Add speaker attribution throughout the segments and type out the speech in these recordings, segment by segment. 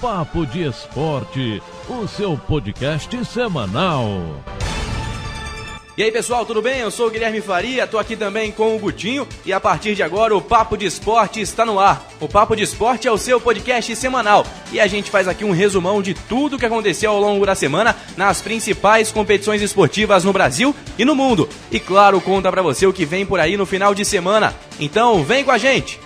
Speaker 1: Papo de Esporte, o seu podcast semanal.
Speaker 2: E aí pessoal, tudo bem? Eu sou o Guilherme Faria, tô aqui também com o Gutinho e a partir de agora o Papo de Esporte está no ar. O Papo de Esporte é o seu podcast semanal e a gente faz aqui um resumão de tudo que aconteceu ao longo da semana nas principais competições esportivas no Brasil e no mundo. E claro, conta pra você o que vem por aí no final de semana. Então vem com a gente!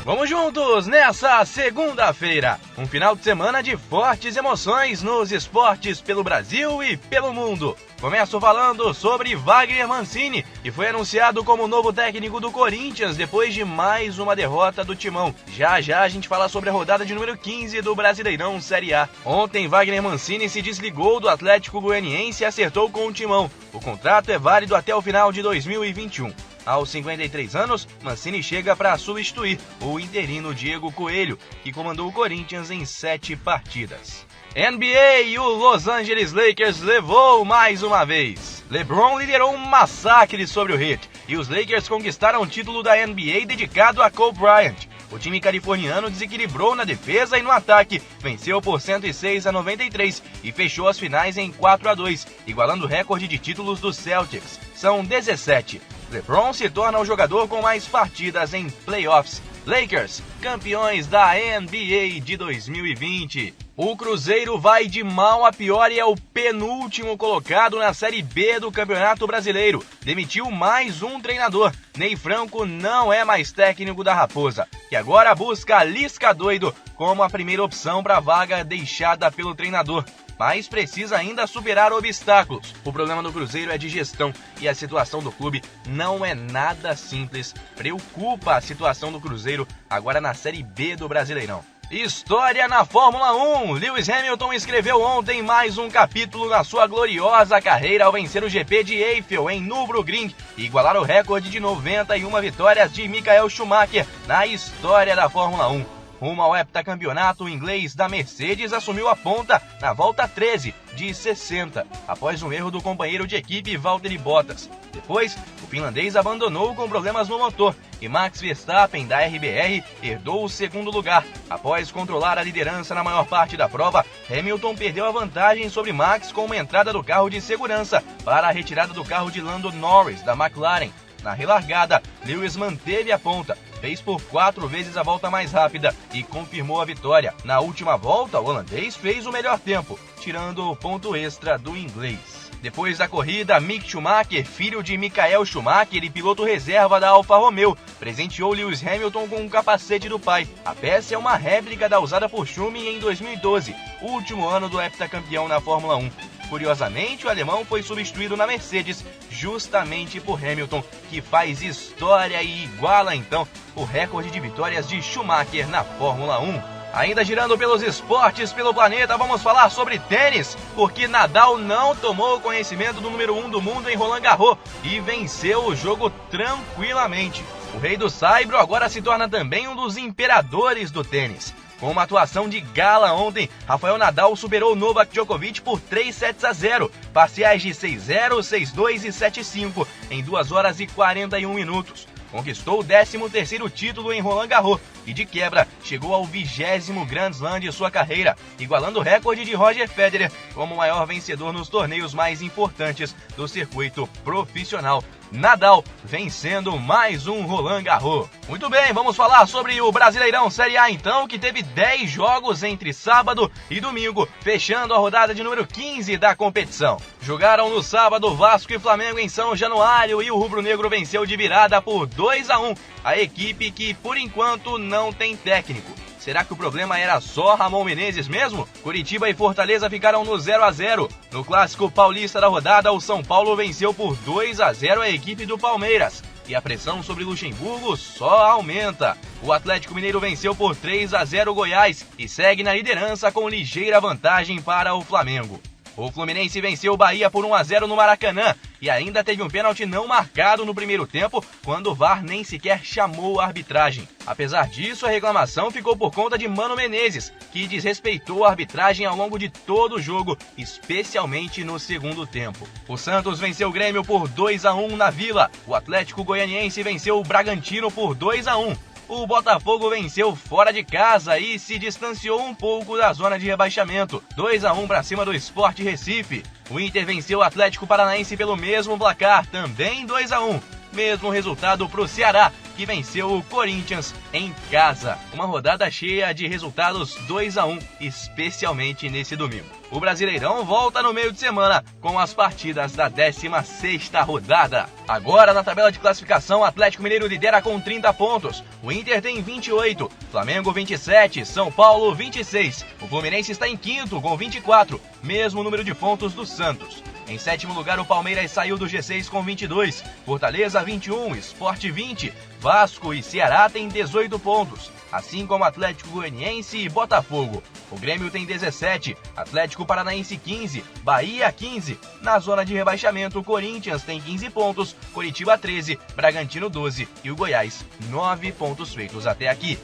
Speaker 2: Vamos juntos nessa segunda-feira, um final de semana de fortes emoções nos esportes pelo Brasil e pelo mundo. Começo falando sobre Wagner Mancini, que foi anunciado como novo técnico do Corinthians depois de mais uma derrota do Timão. Já a gente fala sobre a rodada de número 15 do Brasileirão Série A. Ontem, Wagner Mancini se desligou do Atlético Goianiense e acertou com o Timão. O contrato é válido até o final de 2021. Aos 53 anos, Mancini chega para substituir o interino Diego Coelho, que comandou o Corinthians em 7 partidas. NBA e o Los Angeles Lakers levou mais uma vez. LeBron liderou um massacre sobre o Heat e os Lakers conquistaram o título da NBA dedicado a Kobe Bryant. O time californiano desequilibrou na defesa e no ataque, venceu por 106-93 e fechou as finais em 4-2, igualando o recorde de títulos dos Celtics. São 17. LeBron se torna o jogador com mais partidas em playoffs. Lakers, campeões da NBA de 2020. O Cruzeiro vai de mal a pior e é o penúltimo colocado na Série B do Campeonato Brasileiro. Demitiu mais um treinador. Ney Franco não é mais técnico da Raposa, que agora busca Lisca Doido como a primeira opção para a vaga deixada pelo treinador. Mas precisa ainda superar obstáculos. O problema do Cruzeiro é de gestão e a situação do clube não é nada simples. Preocupa a situação do Cruzeiro agora na Série B do Brasileirão. História na Fórmula 1. Lewis Hamilton escreveu ontem mais um capítulo na sua gloriosa carreira ao vencer o GP de Eiffel em Nürburgring e igualar o recorde de 91 vitórias de Michael Schumacher na história da Fórmula 1. Rumo ao heptacampeonato, o inglês da Mercedes assumiu a ponta na volta 13 de 60, após um erro do companheiro de equipe Valtteri Bottas. Depois, o finlandês abandonou com problemas no motor e Max Verstappen, da RBR, herdou o segundo lugar. Após controlar a liderança na maior parte da prova, Hamilton perdeu a vantagem sobre Max com uma entrada do carro de segurança para a retirada do carro de Lando Norris, da McLaren. Na relargada, Lewis manteve a ponta, fez por 4 vezes a volta mais rápida e confirmou a vitória. Na última volta, o holandês fez o melhor tempo, tirando o ponto extra do inglês. Depois da corrida, Mick Schumacher, filho de Michael Schumacher e piloto reserva da Alfa Romeo, presenteou Lewis Hamilton com um capacete do pai. A peça é uma réplica da usada por Schumi em 2012, último ano do heptacampeão na Fórmula 1. Curiosamente, o alemão foi substituído na Mercedes justamente por Hamilton, que faz história e iguala então o recorde de vitórias de Schumacher na Fórmula 1. Ainda girando pelos esportes pelo planeta, vamos falar sobre tênis, porque Nadal não tomou conhecimento do número 1 do mundo em Roland Garros e venceu o jogo tranquilamente. O rei do saibro agora se torna também um dos imperadores do tênis. Com uma atuação de gala ontem, Rafael Nadal superou Novak Djokovic por 3-0, parciais de 6-0, 6-2 e 7-5, em 2 horas e 41 minutos. Conquistou o 13º título em Roland Garros e, de quebra, chegou ao 20º Grand Slam de sua carreira, igualando o recorde de Roger Federer como o maior vencedor nos torneios mais importantes do circuito profissional. Nadal vencendo mais um Roland Garros. Muito bem, vamos falar sobre o Brasileirão Série A então, que teve 10 jogos entre sábado e domingo, fechando a rodada de número 15 da competição. Jogaram no sábado Vasco e Flamengo em São Januário e o rubro-negro venceu de virada por 2-1, a equipe que por enquanto não tem técnico. Será que o problema era só Ramon Menezes mesmo? Curitiba e Fortaleza ficaram no 0-0. No clássico paulista da rodada, o São Paulo venceu por 2-0 a equipe do Palmeiras. E a pressão sobre Luxemburgo só aumenta. O Atlético Mineiro venceu por 3-0 o Goiás e segue na liderança com ligeira vantagem para o Flamengo. O Fluminense venceu o Bahia por 1-0 no Maracanã e ainda teve um pênalti não marcado no primeiro tempo, quando o VAR nem sequer chamou a arbitragem. Apesar disso, a reclamação ficou por conta de Mano Menezes, que desrespeitou a arbitragem ao longo de todo o jogo, especialmente no segundo tempo. O Santos venceu o Grêmio por 2-1 na Vila. O Atlético Goianiense venceu o Bragantino por 2-1. o Botafogo venceu fora de casa e se distanciou um pouco da zona de rebaixamento. 2-1 para cima do Sport Recife. O Inter venceu o Atlético Paranaense pelo mesmo placar, também 2-1. Mesmo resultado para o Ceará, que venceu o Corinthians em casa. Uma rodada cheia de resultados 2-1, especialmente nesse domingo. O Brasileirão volta no meio de semana com as partidas da 16ª rodada. Agora na tabela de classificação, o Atlético Mineiro lidera com 30 pontos. O Inter tem 28, Flamengo 27, São Paulo 26. O Fluminense está em quinto com 24, mesmo número de pontos do Santos. Em sétimo lugar, o Palmeiras saiu do G6 com 22, Fortaleza 21, Sport 20, Vasco e Ceará têm 18 pontos, assim como Atlético Goianiense e Botafogo. O Grêmio tem 17, Atlético Paranaense 15, Bahia 15. Na zona de rebaixamento, o Corinthians tem 15 pontos, Coritiba 13, Bragantino 12 e o Goiás 9 pontos feitos até aqui.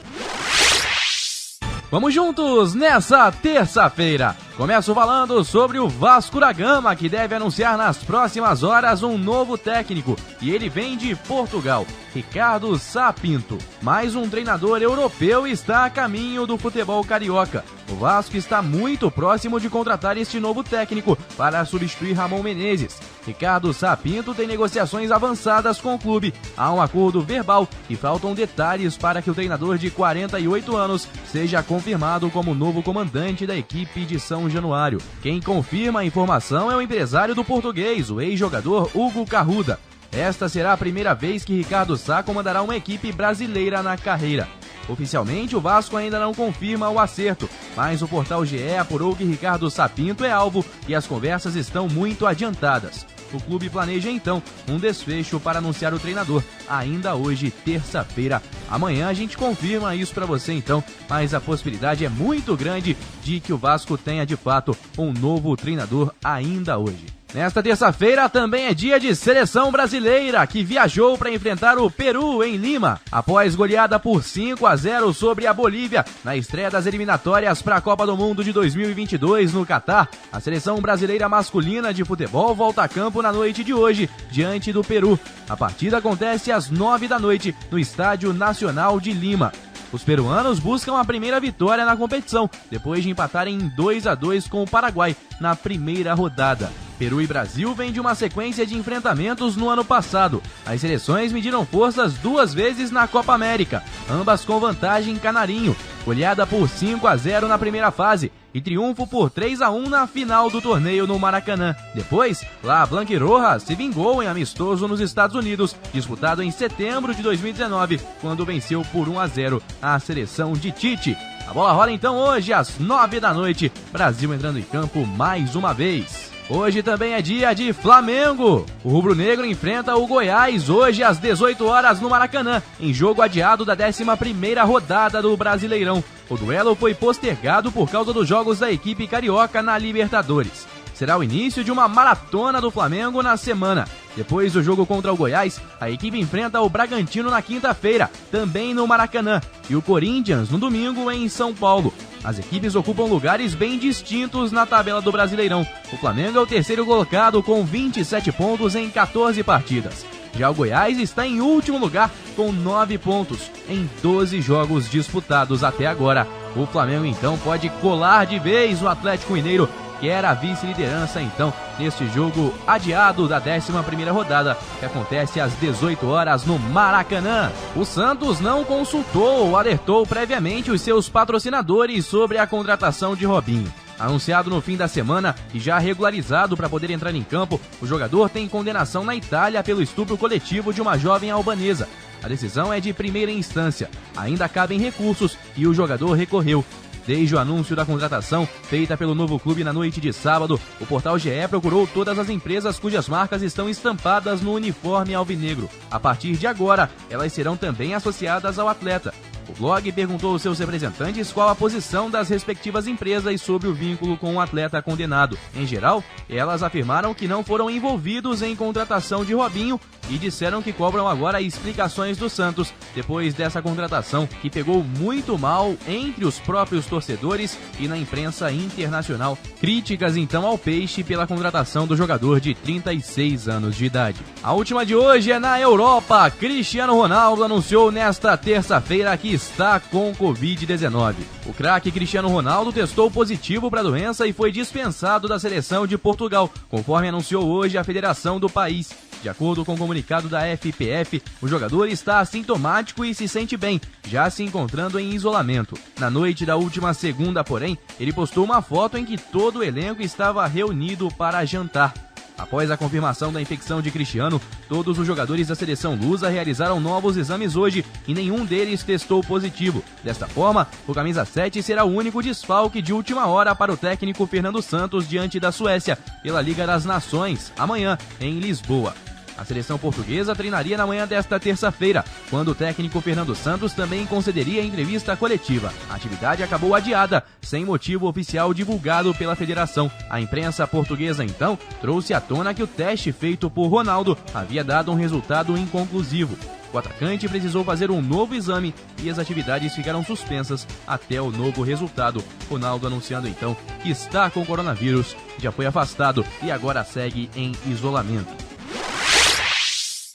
Speaker 3: Vamos juntos nessa terça-feira. Começo falando sobre o Vasco da Gama, que deve anunciar nas próximas horas um novo técnico. E ele vem de Portugal, Ricardo Sá Pinto. Mais um treinador europeu está a caminho do futebol carioca. O Vasco está muito próximo de contratar este novo técnico para substituir Ramon Menezes. Ricardo Sá Pinto tem negociações avançadas com o clube. Há um acordo verbal e faltam detalhes para que o treinador de 48 anos seja confirmado como novo comandante da equipe de São Januário. Quem confirma a informação é o empresário do português, o ex-jogador Hugo Carruda. Esta será a primeira vez que Ricardo Sá comandará uma equipe brasileira na carreira. Oficialmente, o Vasco ainda não confirma o acerto, mas o portal GE apurou que Ricardo Sá Pinto é alvo e as conversas estão muito adiantadas. O clube planeja então um desfecho para anunciar o treinador, ainda hoje, terça-feira. Amanhã a gente confirma isso para você então, mas a possibilidade é muito grande de que o Vasco tenha de fato um novo treinador ainda hoje. Nesta terça-feira também é dia de seleção brasileira, que viajou para enfrentar o Peru em Lima, após goleada por 5-0 sobre a Bolívia, na estreia das eliminatórias para a Copa do Mundo de 2022 no Catar. A seleção brasileira masculina de futebol volta a campo na noite de hoje, diante do Peru. A partida acontece às 9 da noite, no Estádio Nacional de Lima. Os peruanos buscam a primeira vitória na competição, depois de empatarem em 2-2 com o Paraguai na primeira rodada. Peru e Brasil vêm de uma sequência de enfrentamentos no ano passado. As seleções mediram forças 2 vezes na Copa América, ambas com vantagem canarinho, goleada por 5-0 na primeira fase e triunfo por 3-1 na final do torneio no Maracanã. Depois, La Blanquirroja se vingou em amistoso nos Estados Unidos, disputado em setembro de 2019, quando venceu por 1-0 a seleção de Tite. A bola rola então hoje às 9 da noite, Brasil entrando em campo mais uma vez. Hoje também é dia de Flamengo. O rubro-negro enfrenta o Goiás hoje às 18 horas no Maracanã, em jogo adiado da 11ª rodada do Brasileirão. O duelo foi postergado por causa dos jogos da equipe carioca na Libertadores. Será o início de uma maratona do Flamengo na semana. Depois do jogo contra o Goiás, a equipe enfrenta o Bragantino na quinta-feira, também no Maracanã, e o Corinthians no domingo em São Paulo. As equipes ocupam lugares bem distintos na tabela do Brasileirão. O Flamengo é o terceiro colocado com 27 pontos em 14 partidas. Já o Goiás está em último lugar com 9 pontos em 12 jogos disputados até agora. O Flamengo então pode colar de vez o Atlético Mineiro, que era a vice-liderança então neste jogo adiado da 11ª rodada, que acontece às 18 horas no Maracanã. O Santos não consultou ou alertou previamente os seus patrocinadores sobre a contratação de Robinho. Anunciado no fim da semana e já regularizado para poder entrar em campo, o jogador tem condenação na Itália pelo estupro coletivo de uma jovem albanesa. A decisão é de primeira instância, ainda cabem recursos e o jogador recorreu. Desde o anúncio da contratação, feita pelo novo clube na noite de sábado, o portal GE procurou todas as empresas cujas marcas estão estampadas no uniforme alvinegro. A partir de agora, elas serão também associadas ao atleta. O O blog perguntou aos seus representantes qual a posição das respectivas empresas sobre o vínculo com o atleta condenado. Em geral, elas afirmaram que não foram envolvidos em contratação de Robinho e disseram que cobram agora explicações do Santos depois dessa contratação que pegou muito mal entre os próprios torcedores e na imprensa internacional. Críticas então ao Peixe pela contratação do jogador de 36 anos de idade. A última de hoje é na Europa. Cristiano Ronaldo anunciou nesta terça-feira que está com Covid-19. O craque Cristiano Ronaldo testou positivo para a doença e foi dispensado da seleção de Portugal, conforme anunciou hoje a federação do país. De acordo com o comunicado da FPF, o jogador está assintomático e se sente bem, já se encontrando em isolamento. Na noite da última segunda, porém, ele postou uma foto em que todo o elenco estava reunido para jantar. Após a confirmação da infecção de Cristiano, todos os jogadores da seleção lusa realizaram novos exames hoje e nenhum deles testou positivo. Desta forma, o camisa 7 será o único desfalque de última hora para o técnico Fernando Santos diante da Suécia, pela Liga das Nações, amanhã, em Lisboa. A seleção portuguesa treinaria na manhã desta terça-feira, quando o técnico Fernando Santos também concederia entrevista coletiva. A atividade acabou adiada, sem motivo oficial divulgado pela federação. A imprensa portuguesa, então, trouxe à tona que o teste feito por Ronaldo havia dado um resultado inconclusivo. O atacante precisou fazer um novo exame e as atividades ficaram suspensas até o novo resultado. Ronaldo anunciando então que está com coronavírus, já foi afastado e agora segue em isolamento.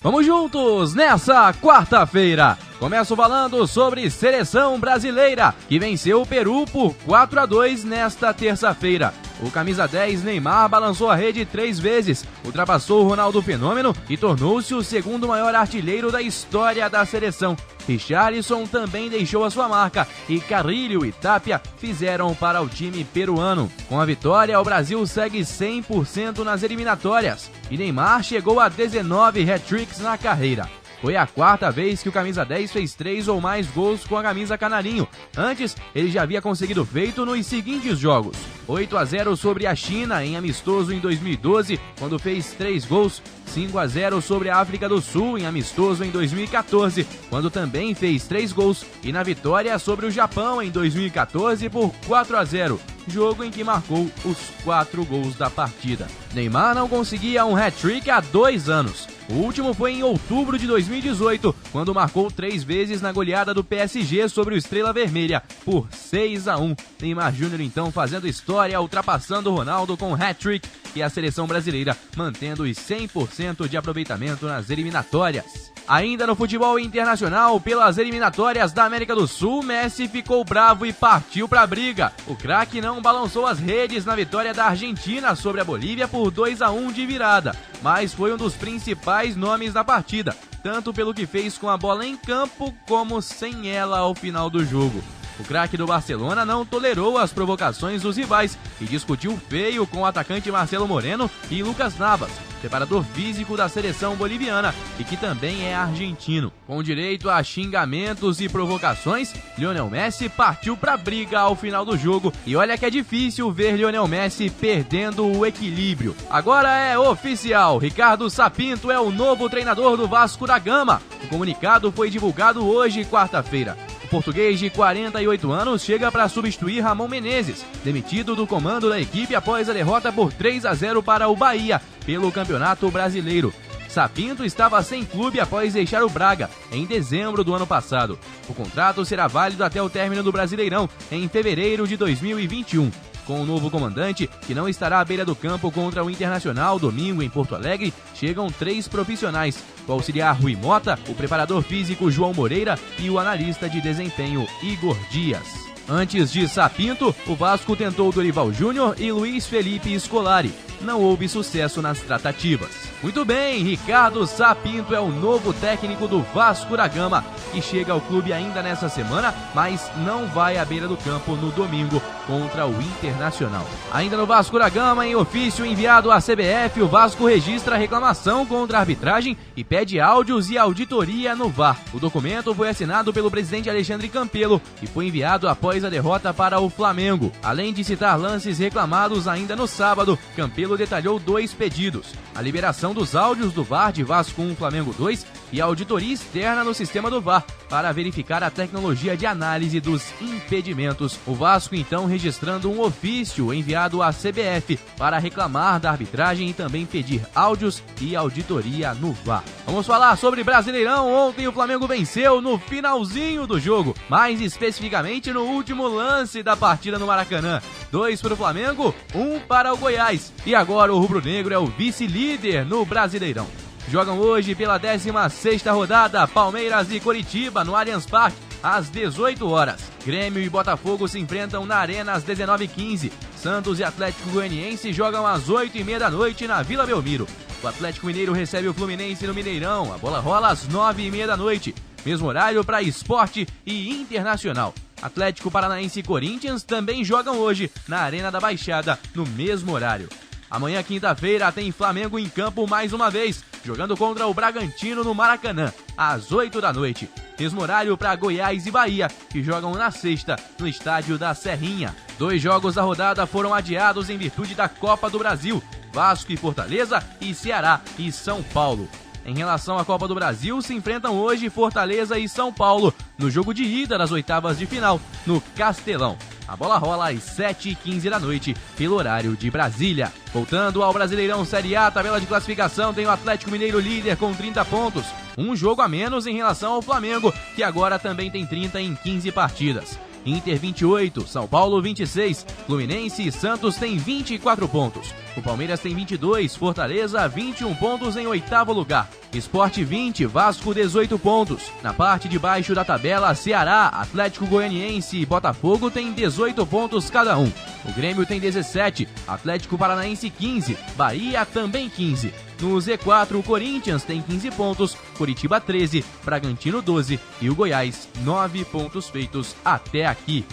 Speaker 3: Vamos juntos nessa quarta-feira. Começo falando sobre seleção brasileira, que venceu o Peru por 4-2 nesta terça-feira. O camisa 10 Neymar balançou a rede 3 vezes, ultrapassou o Ronaldo Fenômeno e tornou-se o segundo maior artilheiro da história da seleção. Richarlison também deixou a sua marca e Carrilho e Tapia fizeram para o time peruano. Com a vitória, o Brasil segue 100% nas eliminatórias e Neymar chegou a 19 hat-tricks na carreira. Foi a quarta vez que o camisa 10 fez 3 ou mais gols com a camisa canarinho. Antes, ele já havia conseguido feito nos seguintes jogos: 8-0 sobre a China em amistoso em 2012, quando fez 3 gols. 5-0 sobre a África do Sul em amistoso em 2014, quando também fez 3 gols. E na vitória sobre o Japão em 2014 por 4-0. Jogo em que marcou os 4 gols da partida. Neymar não conseguia um hat-trick há 2 anos. O último foi em outubro de 2018, quando marcou 3 vezes na goleada do PSG sobre o Estrela Vermelha, por 6-1. Neymar Júnior então fazendo história, ultrapassando o Ronaldo com hat-trick e a seleção brasileira mantendo os 100% de aproveitamento nas eliminatórias. Ainda no futebol internacional, pelas eliminatórias da América do Sul, Messi ficou bravo e partiu pra briga. O craque não balançou as redes na vitória da Argentina sobre a Bolívia por 2-1 de virada, mas foi um dos principais nomes da partida, tanto pelo que fez com a bola em campo como sem ela ao final do jogo. O craque do Barcelona não tolerou as provocações dos rivais e discutiu feio com o atacante Marcelo Moreno e Lucas Navas, preparador físico da seleção boliviana e que também é argentino. Com direito a xingamentos e provocações, Lionel Messi partiu pra briga ao final do jogo e olha que é difícil ver Lionel Messi perdendo o equilíbrio. Agora é oficial, Ricardo Sapinto é o novo treinador do Vasco da Gama. O comunicado foi divulgado hoje, quarta-feira. O português de 48 anos chega para substituir Ramon Menezes, demitido do comando da equipe após a derrota por 3-0 para o Bahia pelo Campeonato Brasileiro. Sapinto estava sem clube após deixar o Braga em dezembro do ano passado. O contrato será válido até o término do Brasileirão em fevereiro de 2021. Com o novo comandante, que não estará à beira do campo contra o Internacional domingo em Porto Alegre, chegam 3 profissionais: o auxiliar Rui Mota, o preparador físico João Moreira e o analista de desempenho Igor Dias. Antes de Sapinto, o Vasco tentou Dorival Júnior e Luiz Felipe Scolari. Não houve sucesso nas tratativas. Muito bem, Ricardo Sapinto é o novo técnico do Vasco da Gama, que chega ao clube ainda nessa semana, mas não vai à beira do campo no domingo contra o Internacional. Ainda no Vasco da Gama, em ofício enviado à CBF, o Vasco registra reclamação contra a arbitragem e pede áudios e auditoria no VAR. O documento foi assinado pelo presidente Alexandre Campelo e foi enviado após a derrota para o Flamengo. Além de citar lances reclamados ainda no sábado, Campelo detalhou 2 pedidos: a liberação dos áudios do VAR de Vasco 1 Flamengo 2 e auditoria externa no sistema do VAR para verificar a tecnologia de análise dos impedimentos. O Vasco então registrando um ofício enviado à CBF para reclamar da arbitragem e também pedir áudios e auditoria no VAR. Vamos falar sobre Brasileirão. Ontem o Flamengo venceu no finalzinho do jogo, mais especificamente no último lance da partida no Maracanã. 2 para o Flamengo, 1 para o Goiás. E agora o rubro-negro é o vice-líder no Brasileirão. Jogam hoje pela 16ª rodada Palmeiras e Coritiba no Allianz Parque às 18 horas. Grêmio e Botafogo se enfrentam na Arena às 19h15. Santos e Atlético Goianiense jogam às 8h30 da noite na Vila Belmiro. O Atlético Mineiro recebe o Fluminense no Mineirão. A bola rola às 9h30 da noite. Mesmo horário para Sport e Internacional. Atlético Paranaense e Corinthians também jogam hoje na Arena da Baixada no mesmo horário. Amanhã, quinta-feira, tem Flamengo em campo mais uma vez, jogando contra o Bragantino no Maracanã, às 8 da noite. Mesmo horário para Goiás e Bahia, que jogam na sexta, no estádio da Serrinha. 2 jogos da rodada foram adiados em virtude da Copa do Brasil, Vasco e Fortaleza e Ceará e São Paulo. Em relação à Copa do Brasil, se enfrentam hoje Fortaleza e São Paulo, no jogo de ida das oitavas de final, no Castelão. A bola rola às 7h15 da noite, pelo horário de Brasília. Voltando ao Brasileirão Série A, tabela de classificação tem o Atlético Mineiro líder com 30 pontos. Um jogo a menos em relação ao Flamengo, que agora também tem 30 em 15 partidas. Inter 28, São Paulo 26, Fluminense e Santos têm 24 pontos. O Palmeiras tem 22, Fortaleza 21 pontos em 8º lugar. Sport 20, Vasco 18 pontos. Na parte de baixo da tabela, Ceará, Atlético Goianiense e Botafogo têm 18 pontos cada um. O Grêmio tem 17, Atlético Paranaense 15, Bahia também 15. No Z4, o Corinthians tem 15 pontos, Coritiba 13, Bragantino 12 e o Goiás 9 pontos feitos até aqui.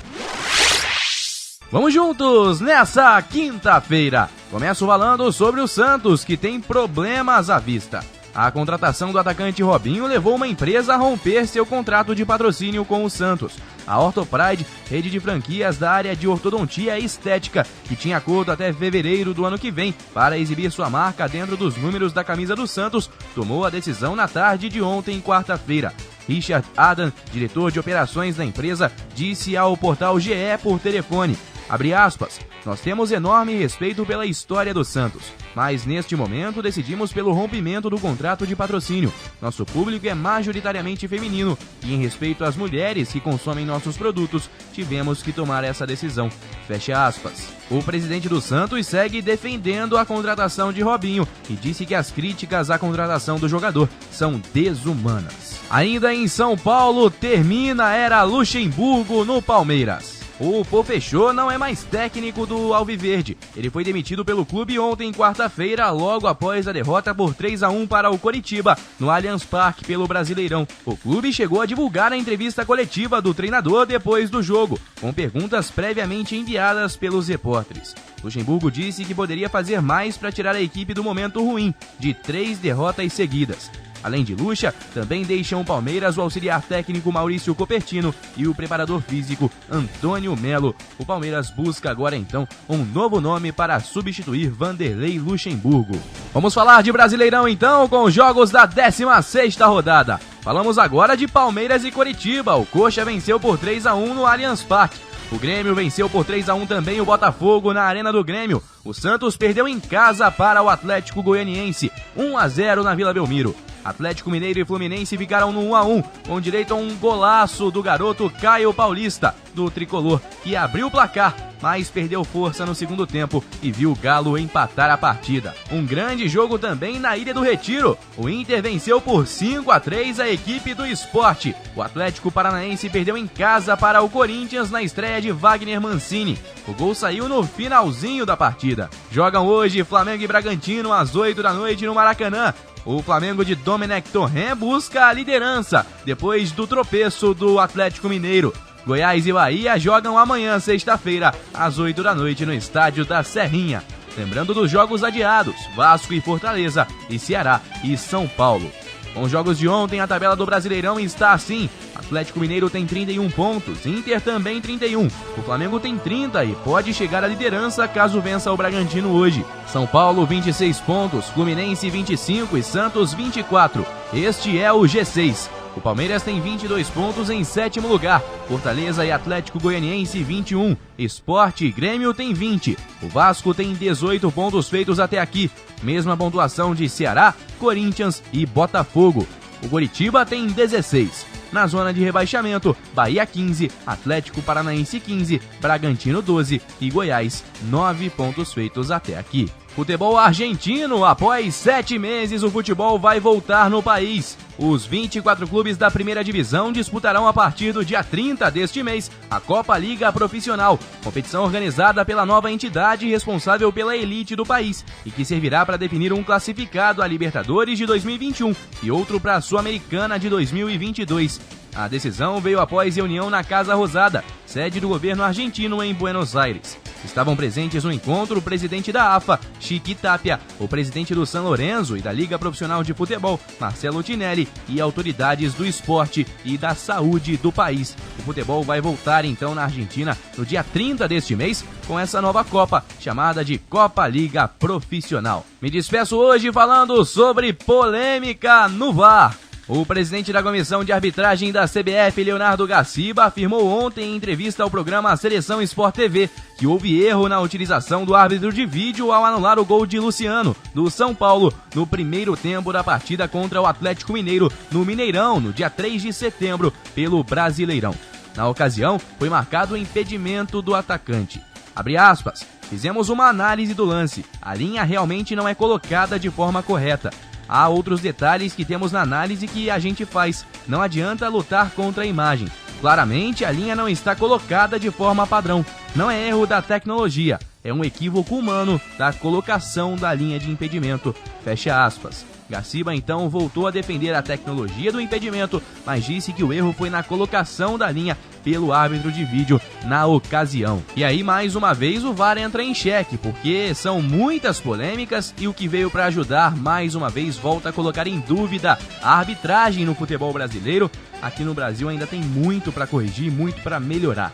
Speaker 3: Vamos juntos nessa quinta-feira. Começo falando sobre o Santos, que tem problemas à vista. A contratação do atacante Robinho levou uma empresa a romper seu contrato de patrocínio com o Santos. A Orthopride, rede de franquias da área de ortodontia e estética, que tinha acordo até fevereiro do ano que vem para exibir sua marca dentro dos números da camisa do Santos, tomou a decisão na tarde de ontem, quarta-feira. Richard Adam, diretor de operações da empresa, disse ao portal GE por telefone, abre aspas, nós temos enorme respeito pela história do Santos, mas neste momento decidimos pelo rompimento do contrato de patrocínio. Nosso público é majoritariamente feminino e em respeito às mulheres que consomem nossos produtos, tivemos que tomar essa decisão. Fecha aspas. O presidente do Santos segue defendendo a contratação de Robinho e disse que as críticas à contratação do jogador são desumanas. Ainda em São Paulo, termina a era Luxemburgo no Palmeiras. O Pofechô não é mais técnico do Alviverde. Ele foi demitido pelo clube ontem, quarta-feira, logo após a derrota por 3-1 para o Coritiba, no Allianz Parque pelo Brasileirão. O clube chegou a divulgar a entrevista coletiva do treinador depois do jogo, com perguntas previamente enviadas pelos repórteres. Luxemburgo disse que poderia fazer mais para tirar a equipe do momento ruim, de 3 derrotas seguidas. Além de Lucha, também deixam o Palmeiras o auxiliar técnico Maurício Copertino e o preparador físico Antônio Melo. O Palmeiras busca agora então um novo nome para substituir Vanderlei Luxemburgo. Vamos falar de Brasileirão então com os jogos da 16ª rodada. Falamos agora de Palmeiras e Coritiba. O Coxa venceu por 3-1 no Allianz Parque. O Grêmio venceu por 3-1 também o Botafogo na Arena do Grêmio. O Santos perdeu em casa para o Atlético Goianiense, 1-0 na Vila Belmiro. Atlético Mineiro e Fluminense ficaram no 1-1, com direito a um golaço do garoto Caio Paulista, do tricolor, que abriu o placar, mas perdeu força no segundo tempo e viu o Galo empatar a partida. Um grande jogo também na Ilha do Retiro. O Inter venceu por 5-3 a equipe do Sport. O Atlético Paranaense perdeu em casa para o Corinthians na estreia de Wagner Mancini. O gol saiu no finalzinho da partida. Jogam hoje Flamengo e Bragantino às 8 da noite no Maracanã. O Flamengo de Domenech Torrent busca a liderança depois do tropeço do Atlético Mineiro. Goiás e Bahia jogam amanhã, sexta-feira, às 8 da noite no estádio da Serrinha. Lembrando dos jogos adiados, Vasco e Fortaleza, e Ceará e São Paulo. Com os jogos de ontem, a tabela do Brasileirão está assim: Atlético Mineiro tem 31 pontos, Inter também 31, o Flamengo tem 30 e pode chegar à liderança caso vença o Bragantino hoje. São Paulo 26 pontos, Fluminense 25 e Santos 24. Este é o G6. O Palmeiras tem 22 pontos em 7º lugar, Fortaleza e Atlético Goianiense 21, Sport e Grêmio tem 20, o Vasco tem 18 pontos feitos até aqui, mesma pontuação de Ceará, Corinthians e Botafogo. O Coritiba tem 16. Na zona de rebaixamento, Bahia 15, Atlético Paranaense 15, Bragantino 12 e Goiás 9 pontos feitos até aqui. Futebol argentino, após 7 meses o futebol vai voltar no país. Os 24 clubes da primeira divisão disputarão a partir do dia 30 deste mês a Copa Liga Profissional, competição organizada pela nova entidade responsável pela elite do país e que servirá para definir um classificado à Libertadores de 2021 e outro para a Sul-Americana de 2022. A decisão veio após reunião na Casa Rosada, sede do governo argentino em Buenos Aires. Estavam presentes no encontro o presidente da AFA, Chiqui Tapia, o presidente do San Lorenzo e da Liga Profissional de Futebol, Marcelo Tinelli, e autoridades do esporte e da saúde do país. O futebol vai voltar então na Argentina no dia 30 deste mês com essa nova Copa, chamada de Copa Liga Profissional. Me despeço hoje falando sobre polêmica no VAR. O presidente da Comissão de Arbitragem da CBF, Leonardo Gaciba, afirmou ontem em entrevista ao programa Seleção Sport TV que houve erro na utilização do árbitro de vídeo ao anular o gol de Luciano, do São Paulo, no primeiro tempo da partida contra o Atlético Mineiro, no Mineirão, no dia 3 de setembro, pelo Brasileirão. Na ocasião, foi marcado o impedimento do atacante. Abre aspas, fizemos uma análise do lance, a linha realmente não é colocada de forma correta. Há outros detalhes que temos na análise que a gente faz. Não adianta lutar contra a imagem. Claramente, a linha não está colocada de forma padrão. Não é erro da tecnologia, é um equívoco humano da colocação da linha de impedimento. Fecha aspas. Gaciba então voltou a defender a tecnologia do impedimento, mas disse que o erro foi na colocação da linha pelo árbitro de vídeo na ocasião. E aí, mais uma vez, o VAR entra em xeque, porque são muitas polêmicas e o que veio para ajudar, mais uma vez, volta a colocar em dúvida a arbitragem no futebol brasileiro. Aqui no Brasil ainda tem muito para corrigir, muito para melhorar.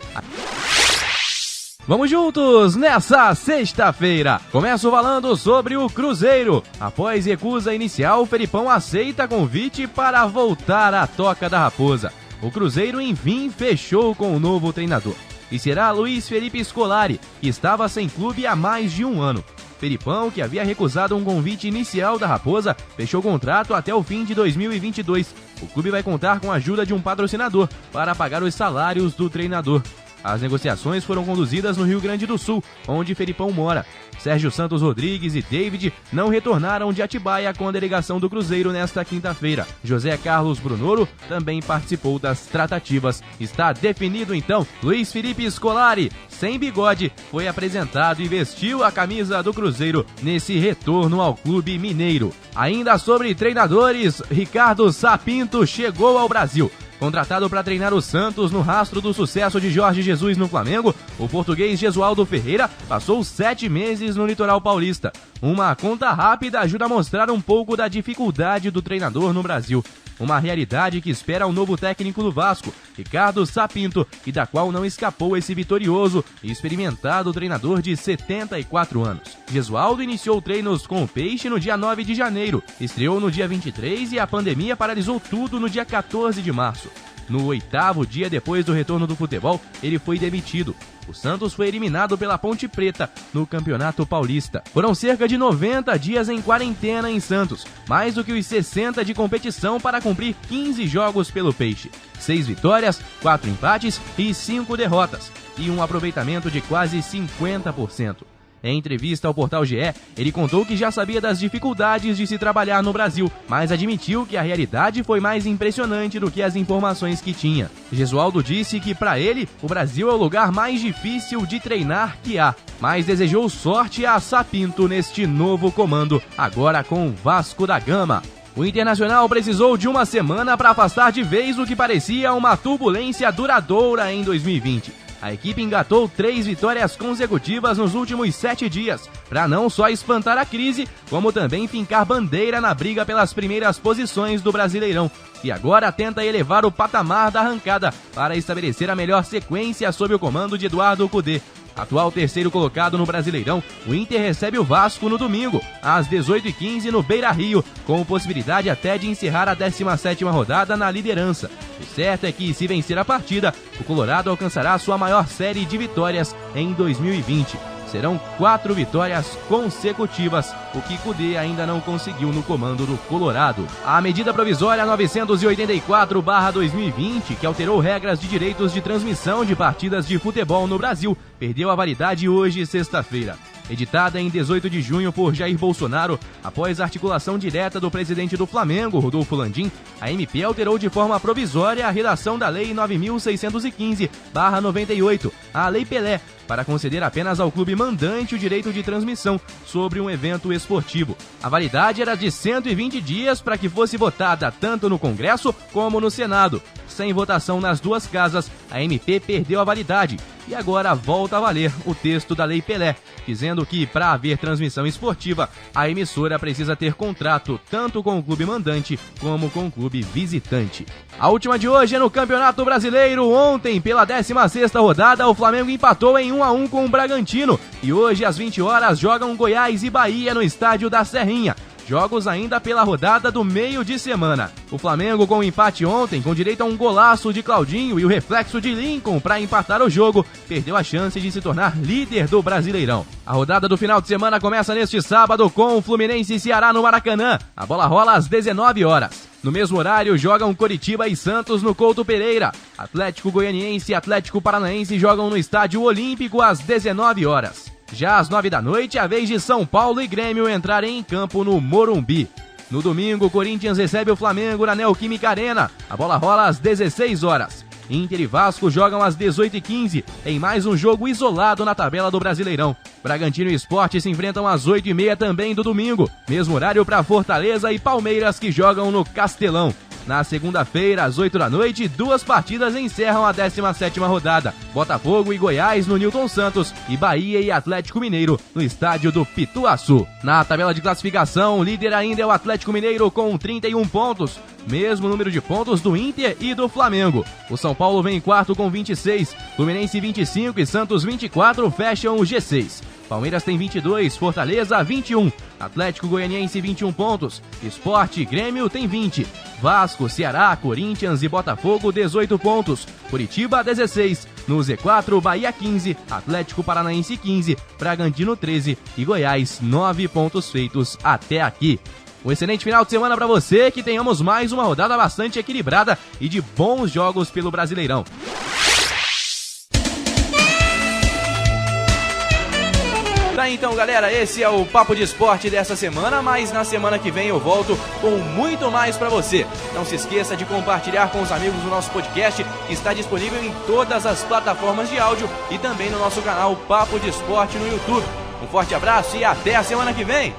Speaker 3: Vamos juntos nessa sexta-feira. Começo falando sobre o Cruzeiro. Após recusa inicial, o Felipão aceita convite para voltar à Toca da Raposa. O Cruzeiro, enfim, fechou com o novo treinador. E será Luiz Felipe Scolari, que estava sem clube há mais de um ano. Felipão, que havia recusado um convite inicial da Raposa, fechou contrato até o fim de 2022. O clube vai contar com a ajuda de um patrocinador para pagar os salários do treinador. As negociações foram conduzidas no Rio Grande do Sul, onde Felipão mora. Sérgio Santos Rodrigues e David não retornaram de Atibaia com a delegação do Cruzeiro nesta quinta-feira. José Carlos Brunoro também participou das tratativas. Está definido então, Luiz Felipe Scolari, sem bigode, foi apresentado e vestiu a camisa do Cruzeiro nesse retorno ao clube mineiro. Ainda sobre treinadores, Ricardo Sapinto chegou ao Brasil. Contratado para treinar o Santos no rastro do sucesso de Jorge Jesus no Flamengo, o português Jesualdo Ferreira passou 7 meses no litoral paulista. Uma conta rápida ajuda a mostrar um pouco da dificuldade do treinador no Brasil. Uma realidade que espera o novo técnico do Vasco, Ricardo Sapinto, e da qual não escapou esse vitorioso e experimentado treinador de 74 anos. Jesualdo iniciou treinos com o Peixe no dia 9 de janeiro, estreou no dia 23 e a pandemia paralisou tudo no dia 14 de março. No 8º dia depois do retorno do futebol, ele foi demitido. O Santos foi eliminado pela Ponte Preta no Campeonato Paulista. Foram cerca de 90 dias em quarentena em Santos, mais do que os 60 de competição para cumprir 15 jogos pelo Peixe. 6 vitórias, 4 empates e 5 derrotas, e um aproveitamento de quase 50%. Em entrevista ao portal GE, ele contou que já sabia das dificuldades de se trabalhar no Brasil, mas admitiu que a realidade foi mais impressionante do que as informações que tinha. Jesualdo disse que, para ele, o Brasil é o lugar mais difícil de treinar que há, mas desejou sorte a Sapinto neste novo comando, agora com o Vasco da Gama. O Internacional precisou de uma semana para afastar de vez o que parecia uma turbulência duradoura em 2020. a equipe engatou 3 vitórias consecutivas nos últimos 7 dias, para não só espantar a crise, como também fincar bandeira na briga pelas primeiras posições do Brasileirão. E agora tenta elevar o patamar da arrancada para estabelecer a melhor sequência sob o comando de Eduardo Cudê. Atual terceiro colocado no Brasileirão, o Inter recebe o Vasco no domingo, às 18h15 no Beira-Rio, com possibilidade até de encerrar a 17ª rodada na liderança. O certo é que, se vencer a partida, o Colorado alcançará sua maior série de vitórias em 2020. Serão 4 vitórias consecutivas, o que Cudê ainda não conseguiu no comando do Colorado. A medida provisória 984/2020, que alterou regras de direitos de transmissão de partidas de futebol no Brasil, perdeu a validade hoje, sexta-feira. Editada em 18 de junho por Jair Bolsonaro, após a articulação direta do presidente do Flamengo, Rodolfo Landim, a MP alterou de forma provisória a redação da Lei 9.615/98, a Lei Pelé, para conceder apenas ao clube mandante o direito de transmissão sobre um evento esportivo. A validade era de 120 dias para que fosse votada tanto no Congresso como no Senado. Sem votação nas duas casas, a MP perdeu a validade e agora volta a valer o texto da Lei Pelé, dizendo que, para haver transmissão esportiva, a emissora precisa ter contrato tanto com o clube mandante como com o clube visitante. A última de hoje é no Campeonato Brasileiro. Ontem, pela 16ª rodada, o Flamengo empatou em 1-1 com o Bragantino e hoje, às 20 horas, jogam Goiás e Bahia no estádio da Serrinha. Jogos ainda pela rodada do meio de semana. O Flamengo, com o empate ontem, com direito a um golaço de Claudinho e o reflexo de Lincoln para empatar o jogo, perdeu a chance de se tornar líder do Brasileirão. A rodada do final de semana começa neste sábado com o Fluminense e Ceará no Maracanã. A bola rola às 19 horas. No mesmo horário, jogam Coritiba e Santos no Couto Pereira. Atlético Goianiense e Atlético Paranaense jogam no Estádio Olímpico às 19 horas. Já às 9 da noite, é a vez de São Paulo e Grêmio entrarem em campo no Morumbi. No domingo, o Corinthians recebe o Flamengo na Neoquímica Arena. A bola rola às 16 horas. Inter e Vasco jogam às 18h15, em mais um jogo isolado na tabela do Brasileirão. Bragantino e Sport se enfrentam às 8h30 também do domingo. Mesmo horário para Fortaleza e Palmeiras, que jogam no Castelão. Na segunda-feira, às 8 da noite, 2 partidas encerram a 17ª rodada. Botafogo e Goiás no Newton Santos e Bahia e Atlético Mineiro no estádio do Pituaçu. Na tabela de classificação, o líder ainda é o Atlético Mineiro com 31 pontos, mesmo número de pontos do Inter e do Flamengo. O São Paulo vem em quarto com 26, Fluminense 25 e Santos 24 fecham o G6. Palmeiras tem 22, Fortaleza 21, Atlético Goianiense 21 pontos, Sport e Grêmio tem 20, Vasco, Ceará, Corinthians e Botafogo 18 pontos, Curitiba 16, no Z4 Bahia 15, Atlético Paranaense 15, Bragantino 13 e Goiás 9 pontos feitos até aqui. Um excelente final de semana para você, que tenhamos mais uma rodada bastante equilibrada e de bons jogos pelo Brasileirão. Tá, então, galera, esse é o Papo de Esporte dessa semana, mas na semana que vem eu volto com muito mais pra você. Não se esqueça de compartilhar com os amigos o nosso podcast, que está disponível em todas as plataformas de áudio e também no nosso canal Papo de Esporte no YouTube. Um forte abraço e até a semana que vem!